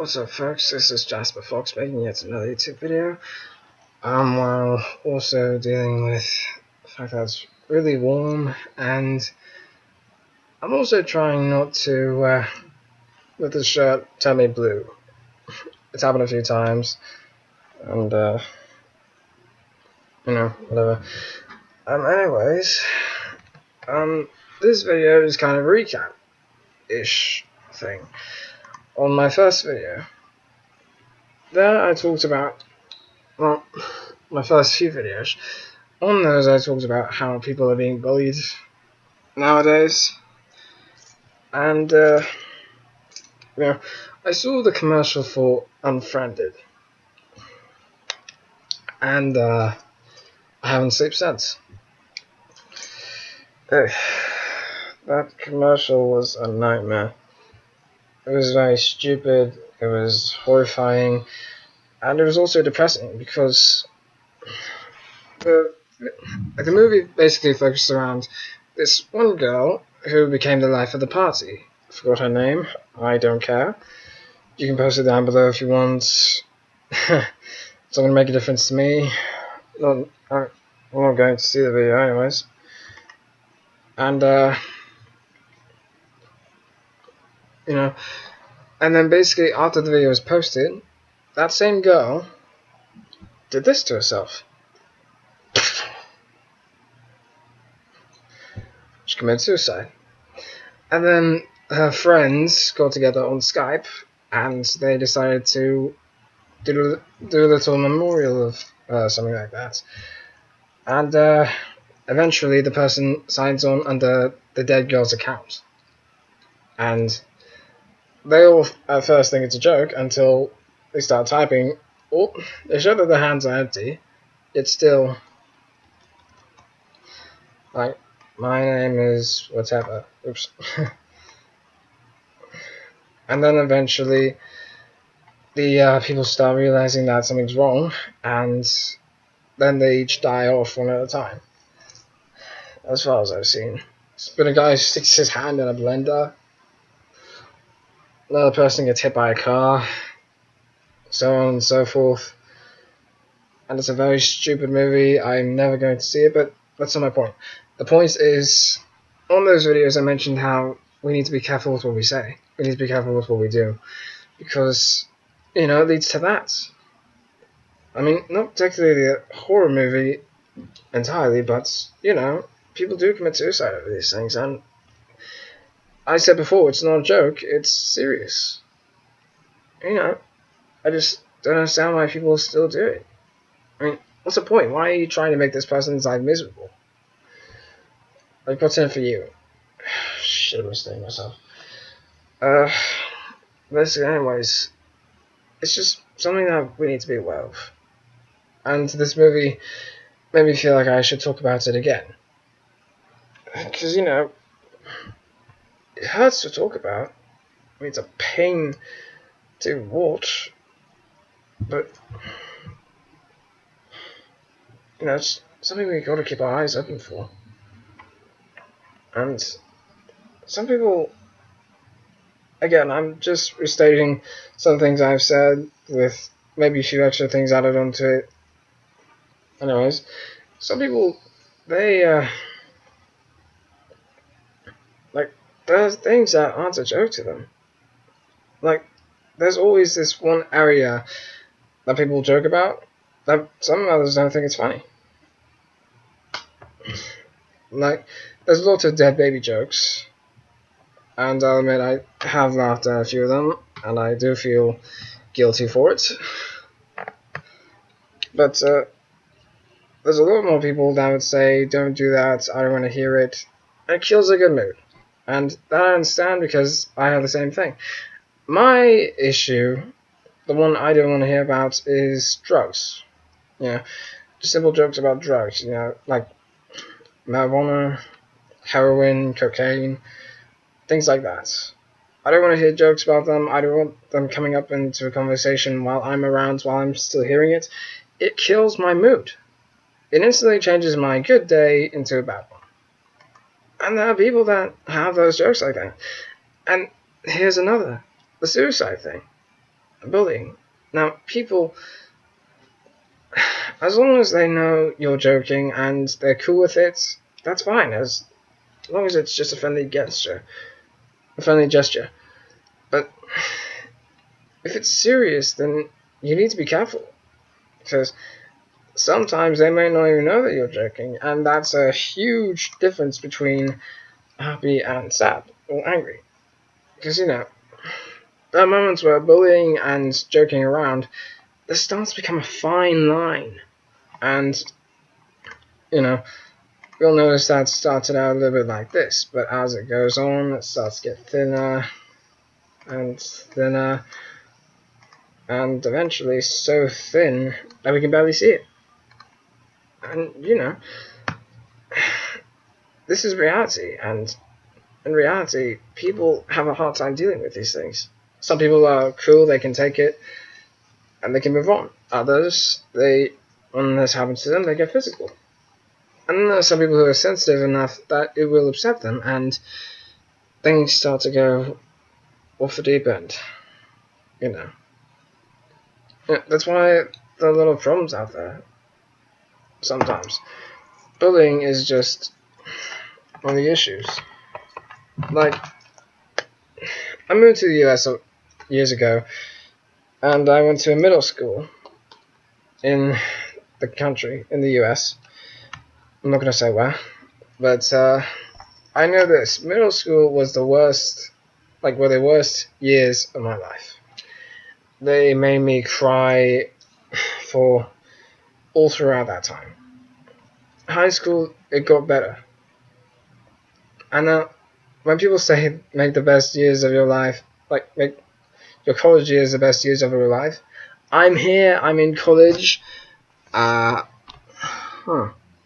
What's up, folks? This is Jasper Fox making yet another YouTube video. While also dealing with the fact that it's really warm, and I'm also trying not to let the shirt turn me blue. It's happened a few times, and whatever. Anyways, this video is kind of a recap-ish thing. On my first video, there I talked about, well, my first few videos. On those I talked about how people are being bullied nowadays. And, I saw the commercial for Unfriended. And, I haven't slept since. That commercial was a nightmare. It was very stupid, it was horrifying, and it was also depressing because the movie basically focused around this one girl who became the life of the party. I forgot her name. I don't care. You can post it down below if you want. It's not going to make a difference to me. I'm not going to see the video anyways. And, and then basically after the video was posted, that same girl did this to herself. She committed suicide. And then her friends got together on Skype and they decided to do a little memorial of something like that. And eventually the person signs on under the dead girl's account. And they all at first think it's a joke until they start typing. Oh, they show that their hands are empty. It's still like, my name is whatever. Oops. And then eventually the people start realizing that something's wrong, and then they each die off one at a time. As far as I've seen. It's been a guy who sticks his hand in a blender. Another person gets hit by a car. So on and so forth. And it's a very stupid movie. I'm never going to see it, but that's not my point. The point is, on those videos I mentioned how we need to be careful with what we say. We need to be careful with what we do. Because, it leads to that. I mean, not particularly a horror movie entirely, but, people do commit suicide over these things. And I said before, it's not a joke, it's serious. I just don't understand why people still do it. I mean, what's the point? Why are you trying to make this person's life miserable? Like, what's in it for you? Shit, I'm mistaking myself. Basically, anyways, it's just something that we need to be aware of. And this movie made me feel like I should talk about it again. Because, it hurts to talk about. I mean, it's a pain to watch. But, it's something we gotta keep our eyes open for. And some people, again, I'm just restating some things I've said with maybe a few extra things added onto it. Anyways, some people, they, there's things that aren't a joke to them. Like, there's always this one area that people joke about that some others don't think it's funny. Like, there's lots of dead baby jokes, and I'll admit I have laughed at a few of them, and I do feel guilty for it. But there's a lot more people that would say, don't do that, I don't want to hear it. And it kills a good mood. And that I understand because I have the same thing. My issue, the one I don't want to hear about, is drugs. Just simple jokes about drugs, like marijuana, heroin, cocaine, things like that. I don't want to hear jokes about them. I don't want them coming up into a conversation while I'm around, while I'm still hearing it. It kills my mood. It instantly changes my good day into a bad one. And there are people that have those jokes like that. And here's another. The suicide thing. bullying. Now, people, as long as they know you're joking and they're cool with it, that's fine, as long as it's just a friendly gesture. But if it's serious, then you need to be careful, because sometimes they may not even know that you're joking, and that's a huge difference between happy and sad or angry. Because, there are moments where bullying and joking around, there starts to become a fine line. And, you'll notice that started out a little bit like this, but as it goes on, it starts to get thinner and thinner, and eventually so thin that we can barely see it. And, this is reality, and in reality, people have a hard time dealing with these things. Some people are cool, they can take it, and they can move on. Others, when this happens to them, they get physical. And then there are some people who are sensitive enough that it will upset them, and things start to go off the deep end. That's why there are a lot of problems out there. Sometimes. Bullying is just one of the issues. Like, I moved to the US years ago, and I went to a middle school in the country, in the US. I'm not going to say where, but I know this. Middle school was the worst, were the worst years of my life. They made me cry for all throughout that time. High school, it got better. And when people say make the best years of your life, make your college years the best years of your life, I'm here, I'm in college.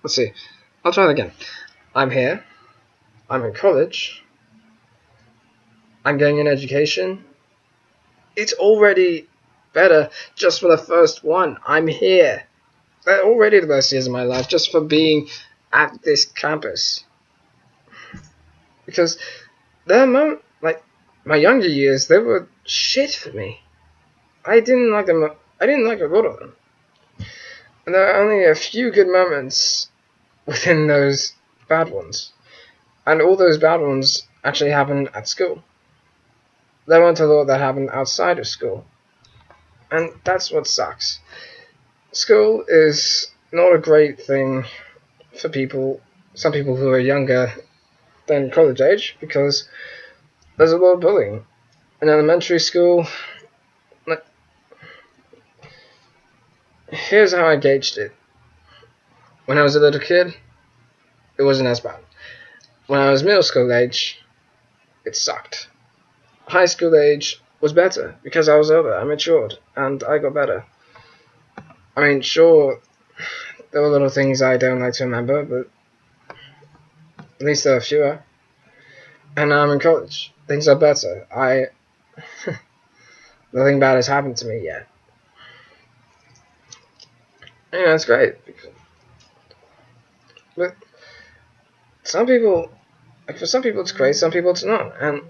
Let's see. I'll try it again. I'm here. I'm in college. I'm getting an education. It's already better just for the first one. I'm here. They're already the best years of my life just for being at this campus. Because my younger years, they were shit for me. I didn't like them. I didn't like a lot of them. And there are only a few good moments within those bad ones. And all those bad ones actually happened at school. There weren't a lot that happened outside of school. And that's what sucks. School is not a great thing for some people who are younger than college age, because there's a lot of bullying. In elementary school, here's how I gauged it. When I was a little kid, it wasn't as bad. When I was middle school age, it sucked. High school age was better, because I was older, I matured, and I got better. I mean, sure, there were little things I don't like to remember, but at least there are fewer. And now I'm in college. Things are better. Nothing bad has happened to me yet. It's great. But for some people it's great, some people it's not. And,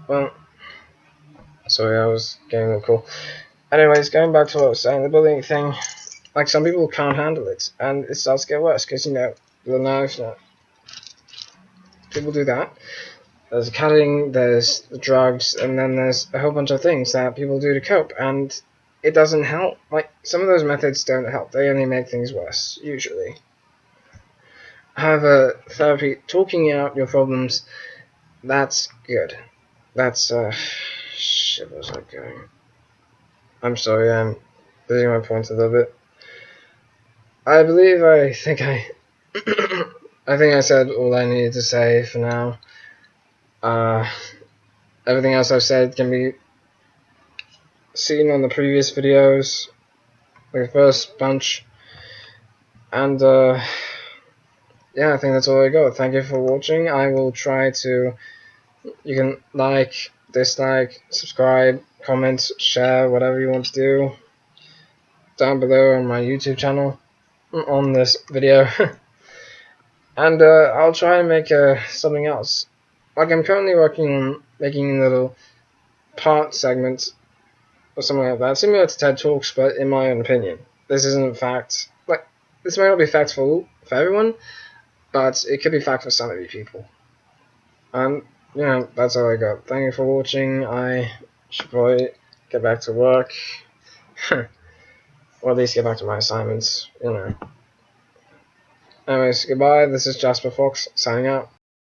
well, sorry, I was getting a little cool. Anyways, going back to what I was saying, the bullying thing, some people can't handle it, and it starts to get worse, because, the knives, people do that. There's cutting, there's the drugs, and then there's a whole bunch of things that people do to cope, and it doesn't help. Some of those methods don't help, they only make things worse, usually. However, therapy, talking out your problems, that's good. That's, shit, where's that going? I'm sorry, I'm losing my point a little bit. I think I said all I needed to say for now. Everything else I've said can be seen on the previous videos, the first bunch. And, yeah, I think that's all I got. Thank you for watching. I will try to, you can like, dislike, subscribe, comment, share, whatever you want to do, down below on my YouTube channel, on this video. And I'll try and make something else like I'm currently working on making little part segments or something like that, similar to TED Talks, but in my own opinion. This isn't fact. Like, this may not be factful for everyone, but it could be fact for some of you people. That's all I got. Thank you for watching. I should probably get back to work. Or at least get back to my assignments, Anyways, goodbye. This is Jasper Fox, signing out.